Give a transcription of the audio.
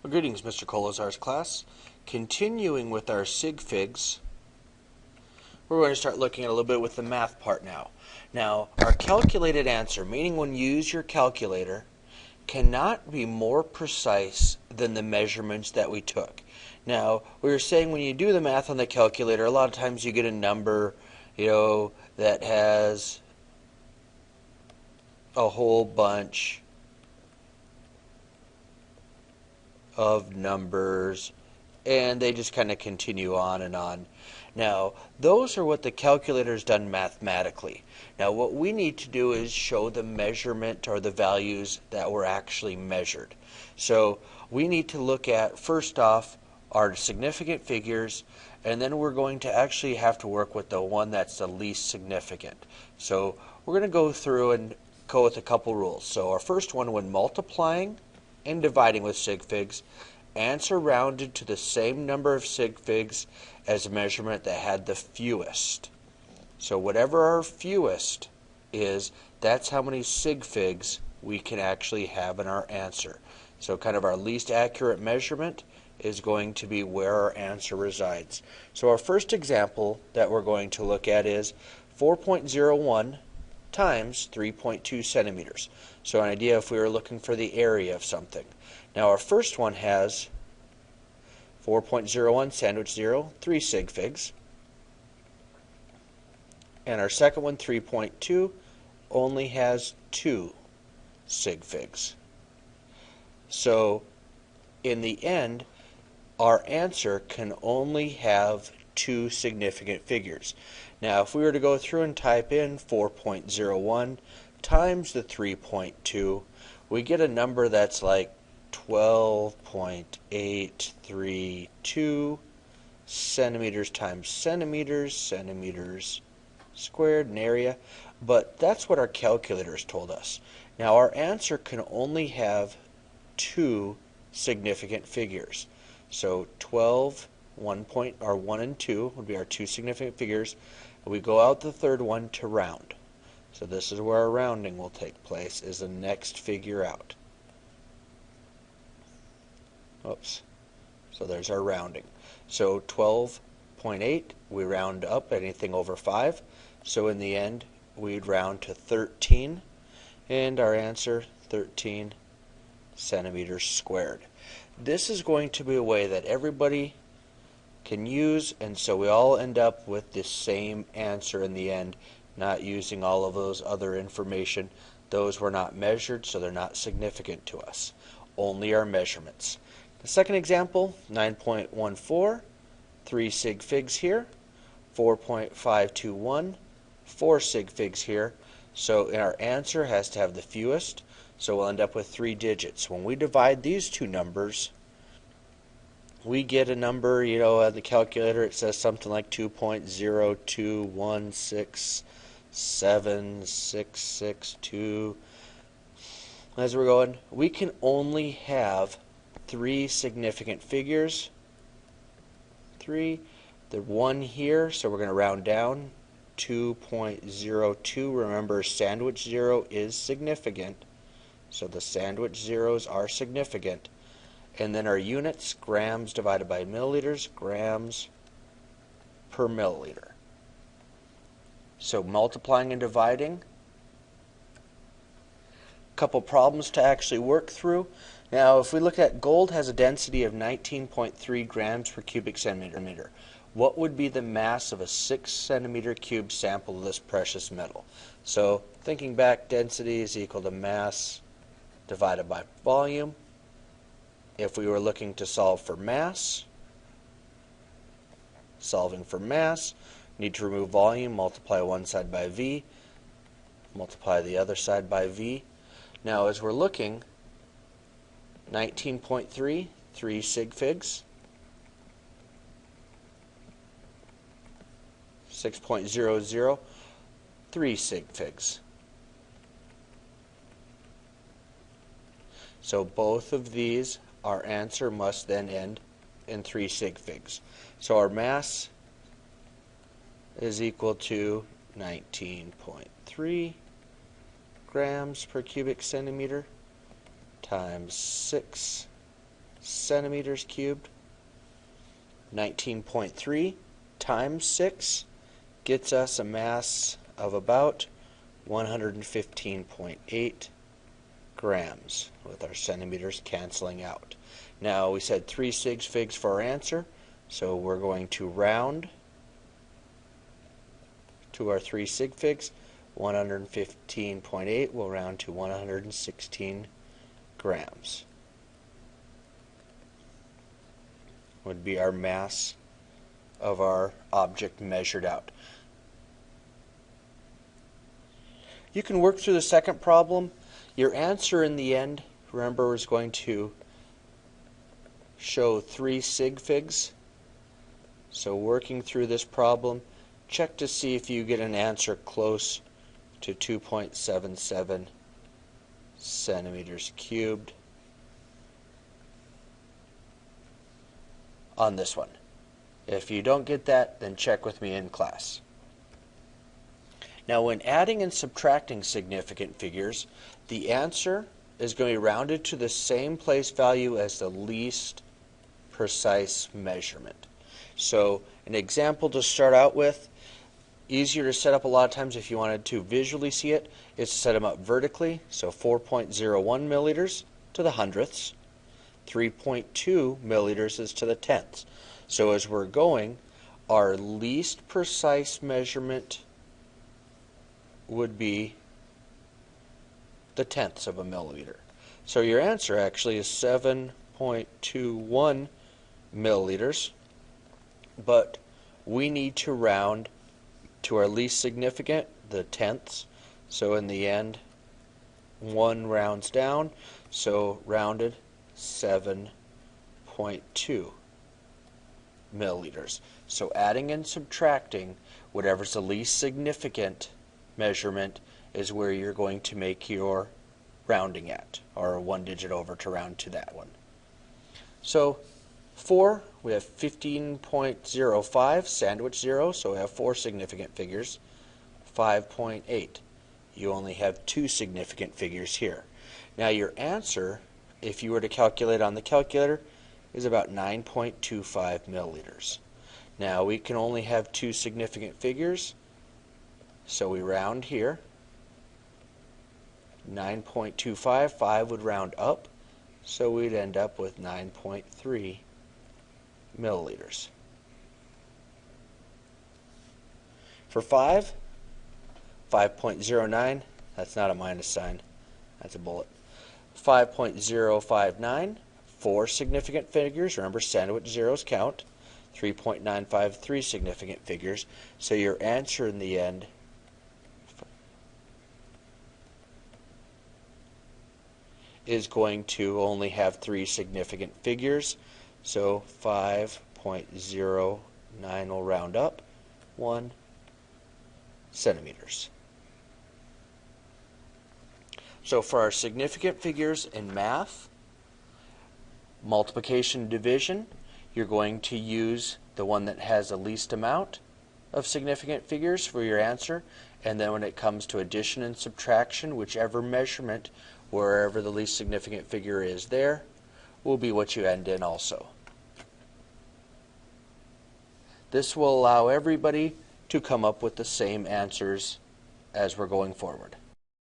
Well, greetings, Mr. Kolazar's class. Continuing with our sig figs, we're going to start looking at a little bit with the math part now. Now, our calculated answer, meaning when you use your calculator, cannot be more precise than the measurements that we took. Now, we were saying when you do the math on the calculator, a lot of times you get a number, that has a whole bunch of numbers, and they just kind of continue on and on. Now, those are what the calculator's done mathematically. Now, what we need to do is show the measurement or the values that were actually measured. So we need to look at, first off, our significant figures, and then we're going to actually have to work with the one that's the least significant. So we're going to go through and go with a couple rules. So our first one, when multiplying and dividing with sig figs, answer rounded to the same number of sig figs as a measurement that had the fewest. So whatever our fewest is, that's how many sig figs we can actually have in our answer. So kind of our least accurate measurement is going to be where our answer resides. So our first example that we're going to look at is 4.01 times 3.2 centimeters. So an idea if we were looking for the area of something. Now our first one has 4.01 sandwich 0, 3 sig figs. And our second one, 3.2, only has 2 sig figs. So in the end, our answer can only have 2 significant figures. Now if we were to go through and type in 4.01 times the 3.2, we get a number that's like 12.832 centimeters times centimeters, centimeters squared, an area. But that's what our calculators told us. Now our answer can only have 2 significant figures. So 12, 1 and 2 would be our 2 significant figures. We go out the third one to round. So this is where our rounding will take place, is the next figure out. Oops. So there's our rounding. So 12.8, we round up anything over 5. So in the end, we'd round to 13. And our answer, 13 centimeters squared. This is going to be a way that everybody can use, and so we all end up with the same answer in the end, not using all of those other information. Those were not measured, so they're not significant to us. Only our measurements. The second example, 9.14, 3 sig figs here, 4.521, 4 sig figs here. So our answer has to have the fewest, so we'll end up with 3 digits. When we divide these two numbers, we get a number, on the calculator it says something like 2.021676662. As we're going, we can only have 3 significant figures. 3. The 1 here, so we're going to round down. 2.02. Remember, sandwich 0 is significant. So the sandwich zeros are significant. And then our units, grams divided by milliliters, grams per milliliter. So multiplying and dividing. A couple problems to actually work through. Now if we look at gold has a density of 19.3 grams per cubic centimeter. What would be the mass of a 6 centimeter cube sample of this precious metal? So thinking back, density is equal to mass divided by volume. If we were looking to solve for mass, need to remove volume, multiply one side by V, multiply the other side by V. Now as we're looking, 19.3, 3 sig figs, 6.00, 3 sig figs. So both of these, our answer must then end in 3 sig figs. So our mass is equal to 19.3 grams per cubic centimeter times 6 centimeters cubed. 19.3 times 6 gets us a mass of about 115.8 grams, with our centimeters canceling out. Now we said 3 sig figs for our answer, so we're going to round to our 3 sig figs. 115.8 will round to 116 grams. Would be our mass of our object measured out. You can work through the second problem. Your answer in the end, remember, is going to show 3 sig figs. So working through this problem, check to see if you get an answer close to 2.77 centimeters cubed on this one. If you don't get that, then check with me in class. Now, when adding and subtracting significant figures, the answer is going to be rounded to the same place value as the least precise measurement. So, an example to start out with, easier to set up a lot of times if you wanted to visually see it, is to set them up vertically. So 4.01 milliliters to the hundredths, 3.2 milliliters is to the tenths. So as we're going, our least precise measurement would be the tenths of a milliliter. So your answer actually is 7.21 milliliters, but we need to round to our least significant, the tenths. So in the end, 1 rounds down, so rounded 7.2 milliliters. So adding and subtracting, whatever's the least significant measurement is where you're going to make your rounding at, or 1 digit over to round to that one. So 4, we have 15.05, sandwich 0, so we have 4 significant figures. 5.8, you only have 2 significant figures here. Now your answer, if you were to calculate on the calculator, is about 9.25 milliliters. Now we can only have 2 significant figures, so we round here. 9.25, 5 would round up, so we'd end up with 9.3 milliliters. For 5, 5.09, that's not a minus sign, that's a bullet. 5.059, 4 significant figures, remember sandwich zeros count. 3.95, 3 significant figures, so your answer in the end is going to only have 3 significant figures, so 5.09 will round up 1 centimeters. So for our significant figures in math, multiplication and division, you're going to use the one that has the least amount of significant figures for your answer, and then when it comes to addition and subtraction, whichever measurement, wherever the least significant figure is there, will be what you end in also. This will allow everybody to come up with the same answers as we're going forward.